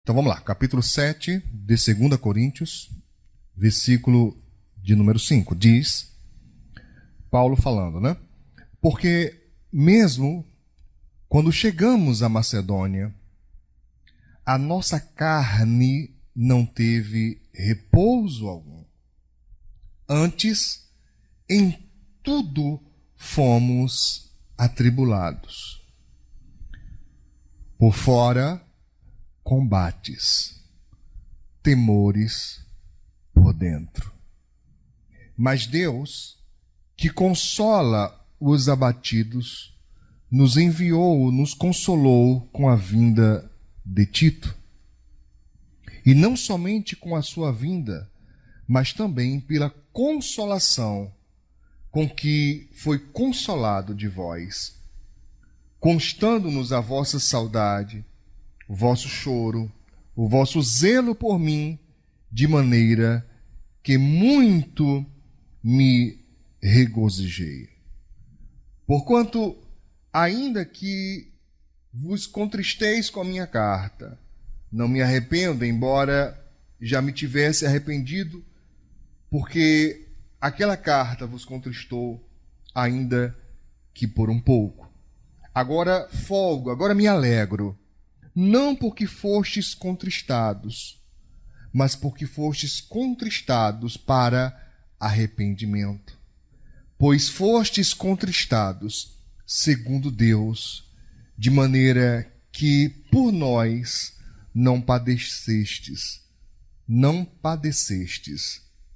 Então vamos lá, capítulo 7 de 2 Coríntios, versículo de número 5. Diz, Paulo falando, né? Porque mesmo quando chegamos à Macedônia, a nossa carne não teve repouso algum. Antes, em tudo fomos atribulados. Por fora, combates, temores por dentro. Mas Deus, que consola os abatidos, nos enviou, nos consolou com a vinda de Tito. E não somente com a sua vinda, mas também pela consolação com que foi consolado de vós, constando-nos a vossa saudade, o vosso choro, o vosso zelo por mim, de maneira que muito me regozijei. Porquanto, ainda que vos contristeis com a minha carta, não me arrependo, embora já me tivesse arrependido, porque aquela carta vos contristou, ainda que por um pouco. Agora folgo, agora me alegro, não porque fostes contristados, mas porque fostes contristados para arrependimento. Pois fostes contristados segundo Deus, de maneira que por nós não padecestes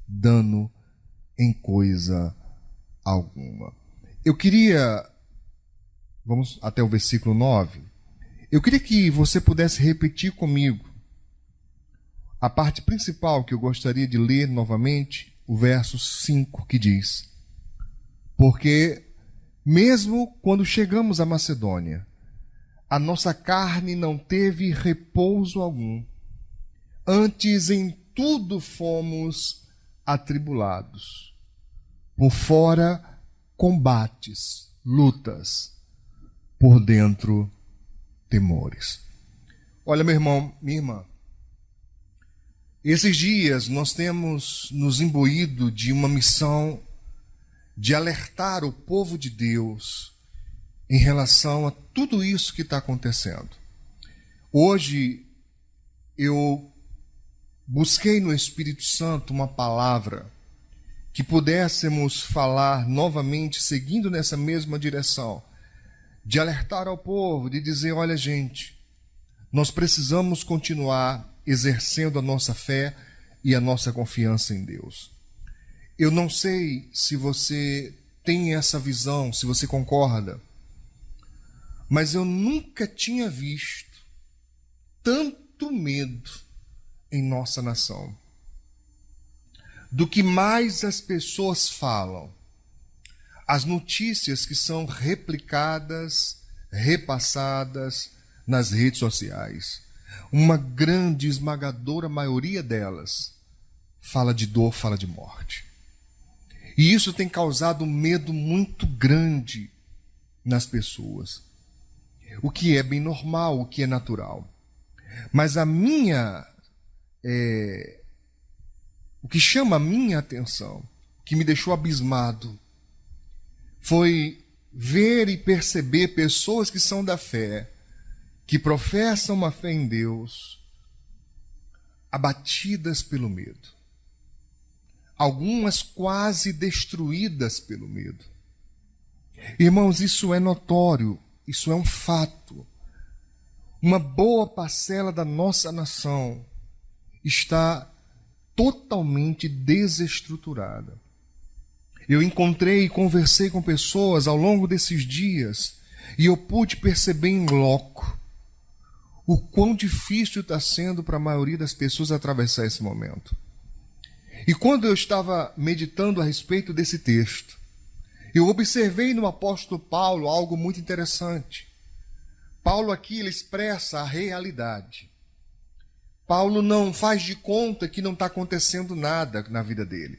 dano em coisa alguma. Eu queria, vamos até o versículo 9, eu queria que você pudesse repetir comigo a parte principal que eu gostaria de ler novamente, o verso 5, que diz: porque mesmo quando chegamos à Macedônia, a nossa carne não teve repouso algum. Antes em tudo fomos atribulados. Por fora, combates, lutas. Por dentro, temores. Olha, meu irmão, minha irmã, esses dias nós temos nos imbuído de uma missão de alertar o povo de Deus em relação a tudo isso que está acontecendo. Hoje eu busquei no Espírito Santo uma palavra que pudéssemos falar novamente, seguindo nessa mesma direção, de alertar ao povo, de dizer: olha, gente, nós precisamos continuar exercendo a nossa fé e a nossa confiança em Deus. Eu não sei se você tem essa visão, se você concorda, mas eu nunca tinha visto tanto medo em nossa nação. Do que mais as pessoas falam, as notícias que são replicadas, repassadas nas redes sociais, uma grande, esmagadora maioria delas fala de dor, fala de morte. E isso tem causado um medo muito grande nas pessoas. O que é bem normal, o que é natural. Mas o que chama a minha atenção, que me deixou abismado, foi ver e perceber pessoas que são da fé, que professam uma fé em Deus, abatidas pelo medo. Algumas quase destruídas pelo medo. Irmãos, isso é notório, isso é um fato. Uma boa parcela da nossa nação está totalmente desestruturada. Eu encontrei e conversei com pessoas ao longo desses dias e eu pude perceber em loco o quão difícil está sendo para a maioria das pessoas atravessar esse momento. E quando eu estava meditando a respeito desse texto, eu observei no apóstolo Paulo algo muito interessante. Paulo aqui ele expressa a realidade. Paulo não faz de conta que não está acontecendo nada na vida dele.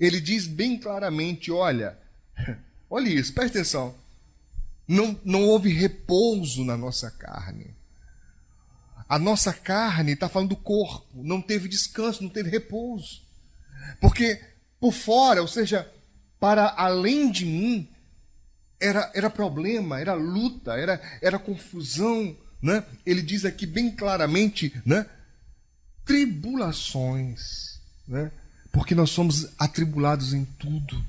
Ele diz bem claramente: olha isso, presta atenção. Não houve repouso na nossa carne. A nossa carne, está falando do corpo, não teve descanso, não teve repouso. Porque por fora, ou seja, para além de mim, era problema, era luta, era confusão. Né? Ele diz aqui bem claramente, né? Tribulações. Né? Porque nós somos atribulados em tudo.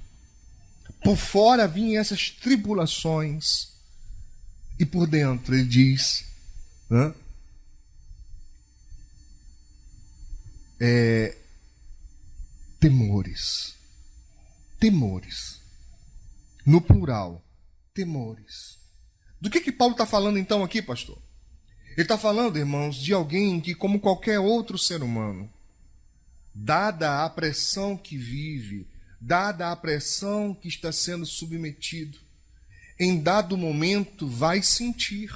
Por fora vinham essas tribulações. E por dentro ele diz, né? Temores. Temores. No plural, temores. Do que Paulo está falando então aqui, pastor? Ele está falando, irmãos, de alguém que, como qualquer outro ser humano, dada a pressão que vive, dada a pressão que está sendo submetido, em dado momento vai sentir.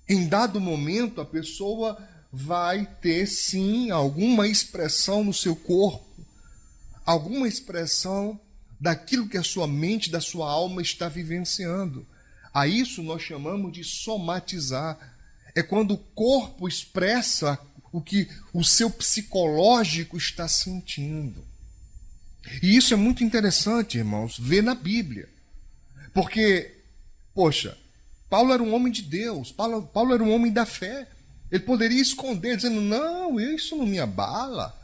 Em dado momento a pessoa vai ter, sim, alguma expressão no seu corpo, alguma expressão daquilo que a sua mente, da sua alma está vivenciando. A isso nós chamamos de somatizar. É quando o corpo expressa o que o seu psicológico está sentindo. E isso é muito interessante, irmãos, ver na Bíblia. Porque, poxa, Paulo era um homem de Deus, Paulo era um homem da fé. Ele poderia esconder, dizendo, não, isso não me abala.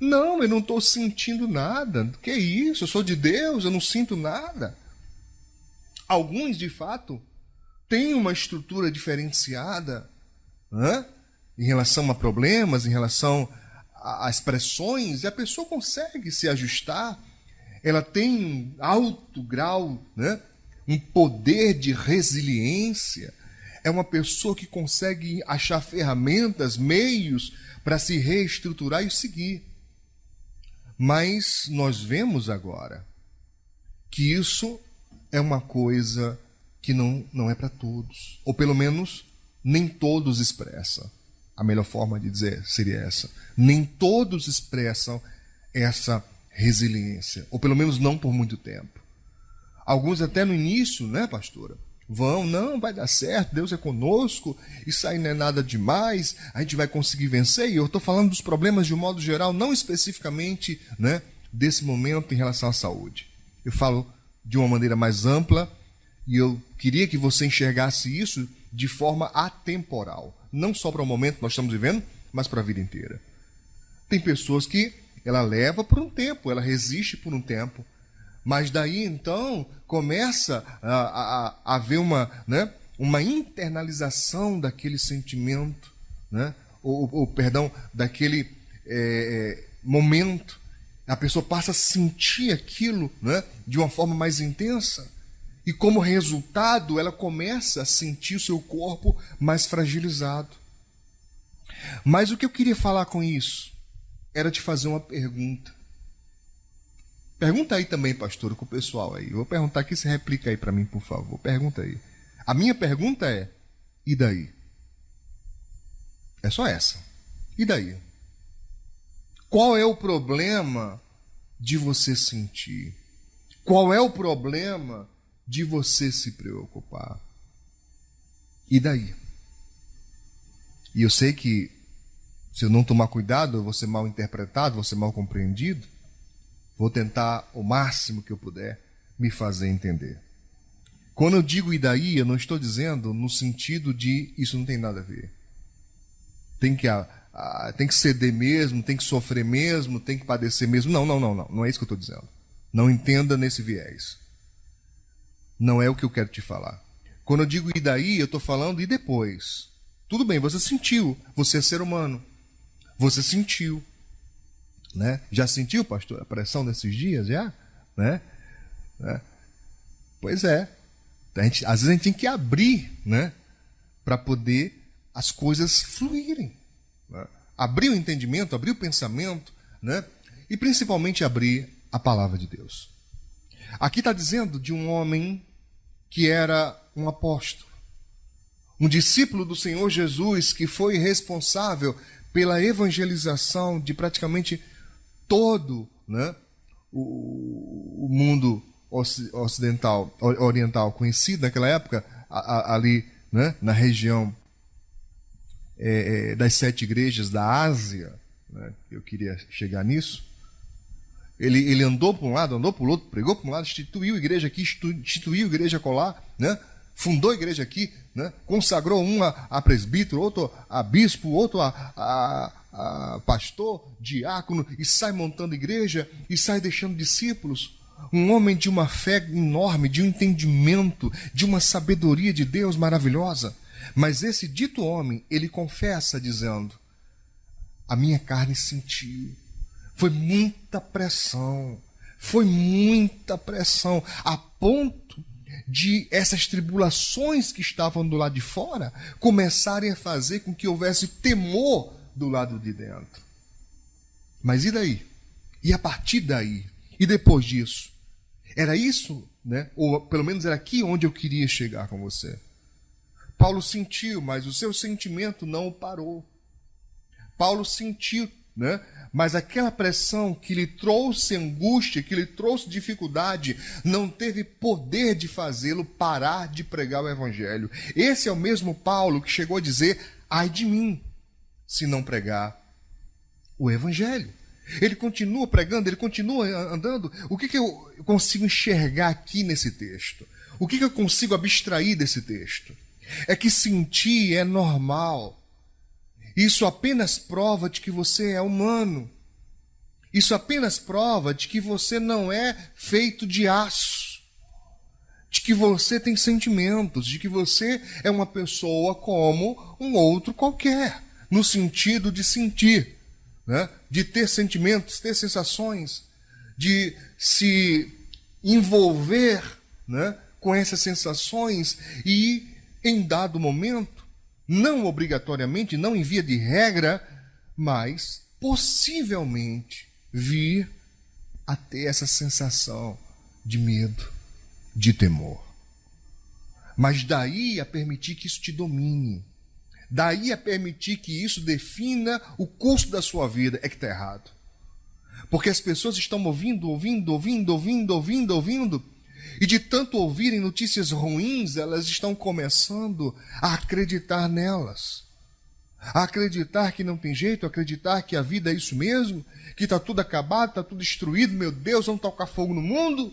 Não, eu não estou sentindo nada. Que isso? Eu sou de Deus, eu não sinto nada. Alguns, de fato, têm uma estrutura diferenciada, né? Em relação a problemas, em relação a expressões, e a pessoa consegue se ajustar. Ela tem um alto grau, né? Um poder de resiliência. É uma pessoa que consegue achar ferramentas, meios para se reestruturar e seguir. Mas nós vemos agora que isso é uma coisa que não é para todos. Ou pelo menos nem todos expressam. A melhor forma de dizer seria essa. Nem todos expressam essa resiliência. Ou pelo menos não por muito tempo. Alguns até no início, né, pastora? Não, vai dar certo, Deus é conosco, isso aí não é nada demais, a gente vai conseguir vencer. E eu estou falando dos problemas de um modo geral, não especificamente, né, desse momento em relação à saúde. Eu falo de uma maneira mais ampla e eu queria que você enxergasse isso de forma atemporal. Não só para o momento que nós estamos vivendo, mas para a vida inteira. Tem pessoas que ela leva por um tempo, ela resiste por um tempo. Mas daí, então, começa a haver uma internalização daquele sentimento, né? Perdão, daquele momento. A pessoa passa a sentir aquilo, né? De uma forma mais intensa. E como resultado, ela começa a sentir o seu corpo mais fragilizado. Mas o que eu queria falar com isso era te fazer uma pergunta. Pergunta aí também, pastor, com o pessoal aí. Eu vou perguntar aqui, você replica aí para mim, por favor. Pergunta aí. A minha pergunta é, e daí? É só essa. E daí? Qual é o problema de você sentir? Qual é o problema de você se preocupar? E daí? E eu sei que se eu não tomar cuidado, eu vou ser mal interpretado, vou ser mal compreendido. Vou tentar o máximo que eu puder me fazer entender. Quando eu digo e daí, eu não estou dizendo no sentido de isso não tem nada a ver. Tem que ceder mesmo, tem que sofrer mesmo, tem que padecer mesmo. Não. Não é isso que eu estou dizendo. Não entenda nesse viés. Não é o que eu quero te falar. Quando eu digo e daí, eu estou falando e depois. Tudo bem, você sentiu. Você é ser humano. Você sentiu. Né? Já sentiu, pastor, a pressão desses dias? Já? Né? Pois é. Às vezes a gente tem que abrir, né? Para poder as coisas fluírem. Né? Abrir o entendimento, abrir o pensamento, né? E principalmente abrir a palavra de Deus. Aqui está dizendo de um homem que era um apóstolo, um discípulo do Senhor Jesus que foi responsável pela evangelização de praticamente todo, né, o mundo ocidental, oriental, conhecido naquela época, ali, né, na região das 7 igrejas da Ásia, né? Eu queria chegar nisso. Ele andou para um lado, andou para o outro, pregou para um lado, instituiu a igreja aqui, instituiu a igreja acolá, né? Fundou a igreja aqui, né? Consagrou um a presbítero, outro a bispo, outro a pastor, diácono, e sai montando igreja, e sai deixando discípulos. Um homem de uma fé enorme, de um entendimento, de uma sabedoria de Deus maravilhosa. Mas esse dito homem, ele confessa dizendo: a minha carne sentiu. Foi muita pressão, a ponto de essas tribulações que estavam do lado de fora começarem a fazer com que houvesse temor do lado de dentro. Mas e daí? E a partir daí? E depois disso? Era isso, né? Ou pelo menos era aqui onde eu queria chegar com você. Paulo sentiu, mas o seu sentimento não o parou. Paulo sentiu, né? Mas aquela pressão que lhe trouxe angústia, que lhe trouxe dificuldade, não teve poder de fazê-lo parar de pregar o evangelho. Esse é o mesmo Paulo que chegou a dizer: ai de mim, se não pregar o evangelho. Ele continua pregando, ele continua andando. O que eu consigo enxergar aqui nesse texto? O que eu consigo abstrair desse texto? É que sentir é normal. Isso apenas prova de que você é humano. Isso apenas prova de que você não é feito de aço. De que você tem sentimentos, de que você é uma pessoa como um outro qualquer, no sentido de sentir, né? De ter sentimentos, ter sensações, de se envolver, né, com essas sensações e, em dado momento, não obrigatoriamente, não em via de regra, mas possivelmente vir a ter essa sensação de medo, de temor. Mas daí a permitir que isso te domine, daí a permitir que isso defina o curso da sua vida, é que está errado. Porque as pessoas estão ouvindo, e de tanto ouvirem notícias ruins, elas estão começando a acreditar nelas. A acreditar que não tem jeito, a acreditar que a vida é isso mesmo, que está tudo acabado, está tudo destruído, meu Deus, vamos tocar fogo no mundo,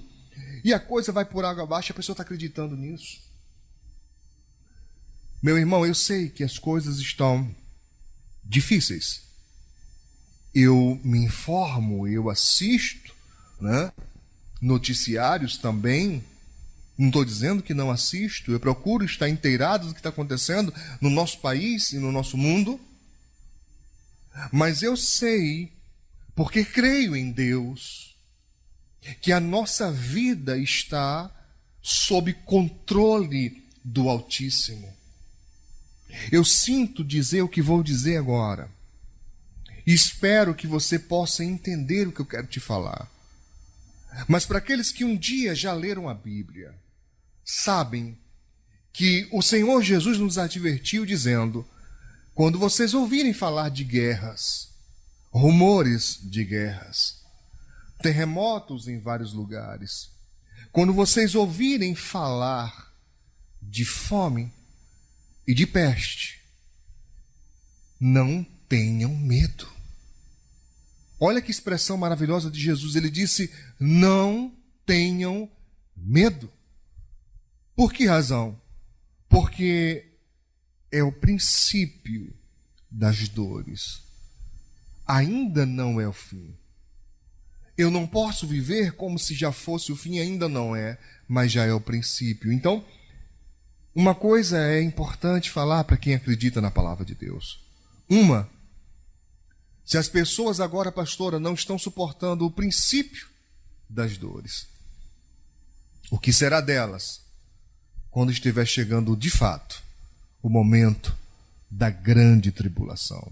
e a coisa vai por água abaixo, a pessoa está acreditando nisso. Meu irmão, eu sei que as coisas estão difíceis. Eu me informo, eu assisto, né? Noticiários também. Não estou dizendo que não assisto, eu procuro estar inteirado do que está acontecendo no nosso país e no nosso mundo. Mas eu sei, porque creio em Deus, que a nossa vida está sob controle do Altíssimo. Eu sinto dizer o que vou dizer agora. E espero que você possa entender o que eu quero te falar. Mas para aqueles que um dia já leram a Bíblia, sabem que o Senhor Jesus nos advertiu dizendo: quando vocês ouvirem falar de guerras, rumores de guerras, terremotos em vários lugares, quando vocês ouvirem falar de fome e de peste, não tenham medo. Olha que expressão maravilhosa de Jesus. Ele disse: não tenham medo. Por que razão? Porque é o princípio das dores. Ainda não é o fim. Eu não posso viver como se já fosse o fim, ainda não é, mas já é o princípio. Então, uma coisa é importante falar para quem acredita na palavra de Deus. Se as pessoas agora, pastora, não estão suportando o princípio das dores, o que será delas quando estiver chegando de fato o momento da grande tribulação?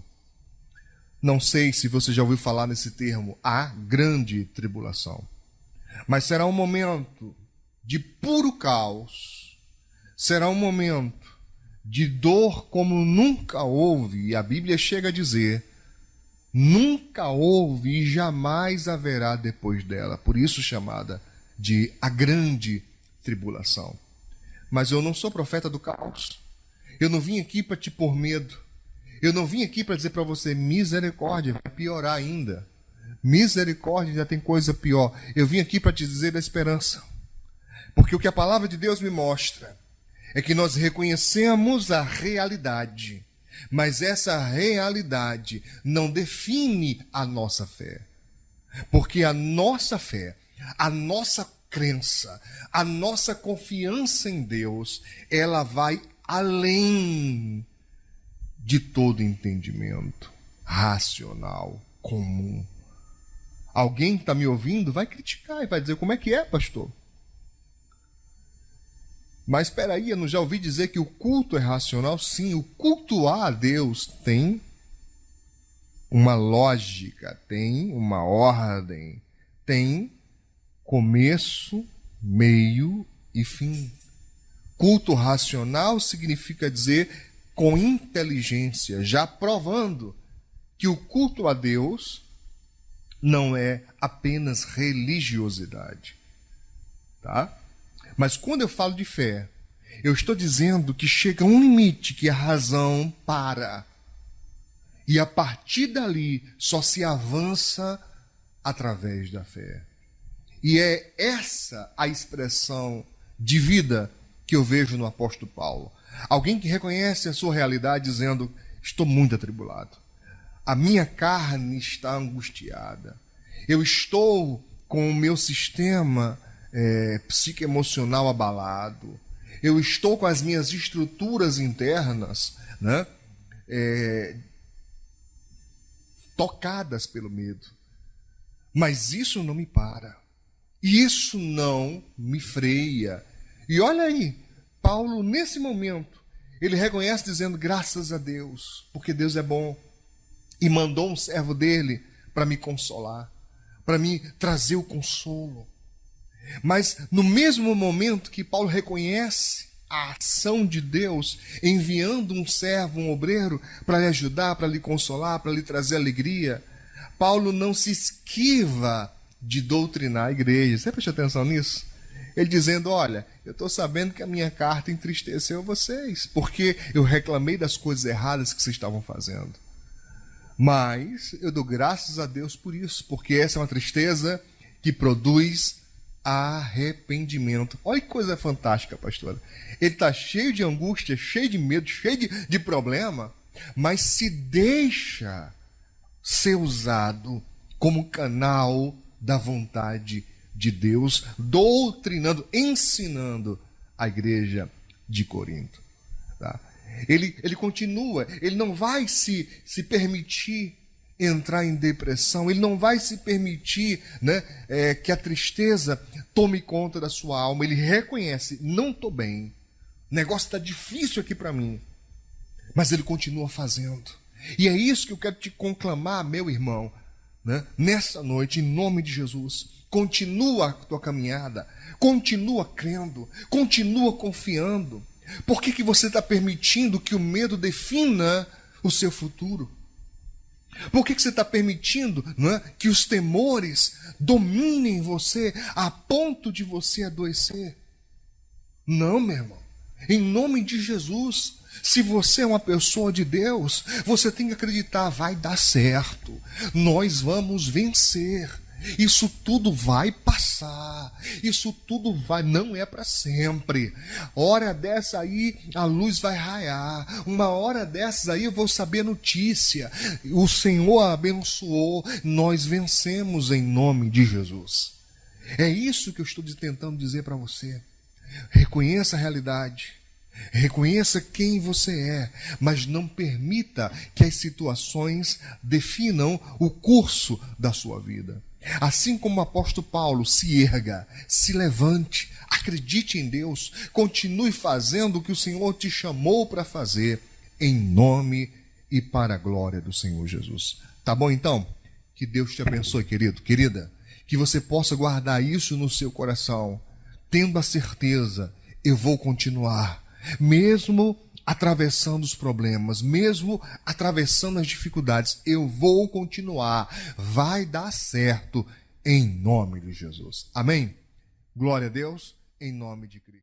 Não sei se você já ouviu falar nesse termo, a grande tribulação. Mas será um momento de puro caos, será um momento de dor como nunca houve, e a Bíblia chega a dizer: nunca houve e jamais haverá depois dela. Por isso chamada de a grande tribulação. Mas eu não sou profeta do caos. Eu não vim aqui para te pôr medo. Eu não vim aqui para dizer para você misericórdia, vai piorar ainda. Misericórdia, já tem coisa pior. Eu vim aqui para te dizer da esperança. Porque o que a palavra de Deus me mostra é que nós reconhecemos a realidade, mas essa realidade não define a nossa fé. Porque a nossa fé, a nossa crença, a nossa confiança em Deus, ela vai além de todo entendimento racional, comum. Alguém que está me ouvindo vai criticar e vai dizer, como é que é, pastor? Mas espera aí, eu não já ouvi dizer que o culto é racional? Sim, o culto a Deus tem uma lógica, tem uma ordem, tem começo, meio e fim. Culto racional significa dizer com inteligência, já provando que o culto a Deus não é apenas religiosidade, tá? Mas quando eu falo de fé, eu estou dizendo que chega um limite que a razão para. E a partir dali só se avança através da fé. E é essa a expressão de vida que eu vejo no apóstolo Paulo. Alguém que reconhece a sua realidade dizendo, estou muito atribulado. A minha carne está angustiada. Eu estou com o meu sistema psicoemocional abalado. Eu estou com as minhas estruturas internas, né, tocadas pelo medo. Mas isso não me para. Isso não me freia. E olha aí, Paulo, nesse momento, ele reconhece dizendo, graças a Deus, porque Deus é bom. E mandou um servo dele para me consolar, para me trazer o consolo. Mas no mesmo momento que Paulo reconhece a ação de Deus, enviando um servo, um obreiro, para lhe ajudar, para lhe consolar, para lhe trazer alegria, Paulo não se esquiva de doutrinar a igreja. Você prestou atenção nisso? Ele dizendo, olha, eu estou sabendo que a minha carta entristeceu vocês, porque eu reclamei das coisas erradas que vocês estavam fazendo. Mas eu dou graças a Deus por isso, porque essa é uma tristeza que produz arrependimento. Olha que coisa fantástica, pastora. Ele está cheio de angústia, cheio de medo, cheio de problema, mas se deixa ser usado como canal da vontade de Deus, doutrinando, ensinando a igreja de Corinto. Tá? Ele continua, ele não vai se permitir entrar em depressão, ele não vai se permitir, né, que a tristeza tome conta da sua alma. Ele reconhece, não estou bem, o negócio está difícil aqui para mim, mas ele continua fazendo. E é isso que eu quero te conclamar, meu irmão, né, nessa noite, em nome de Jesus. Continua a tua caminhada, continua crendo, continua confiando. Por que você está permitindo que o medo defina o seu futuro? Por que você está permitindo, não é, que os temores dominem você a ponto de você adoecer? Não, meu irmão. Em nome de Jesus, se você é uma pessoa de Deus, você tem que acreditar, vai dar certo. Nós vamos vencer. Isso tudo vai passar. Isso tudo não é para sempre. Hora dessa aí, a luz vai raiar. Uma hora dessas aí eu vou saber a notícia. O Senhor abençoou. Nós vencemos em nome de Jesus. É isso que eu estou tentando dizer para você. Reconheça a realidade. Reconheça quem você é, mas não permita que as situações definam o curso da sua vida. Assim como o apóstolo Paulo, se erga, se levante, acredite em Deus, continue fazendo o que o Senhor te chamou para fazer, em nome e para a glória do Senhor Jesus. Tá bom então? Que Deus te abençoe, querido, querida, que você possa guardar isso no seu coração, tendo a certeza, eu vou continuar, mesmo atravessando os problemas, mesmo atravessando as dificuldades, eu vou continuar, vai dar certo, em nome de Jesus. Amém? Glória a Deus, em nome de Cristo.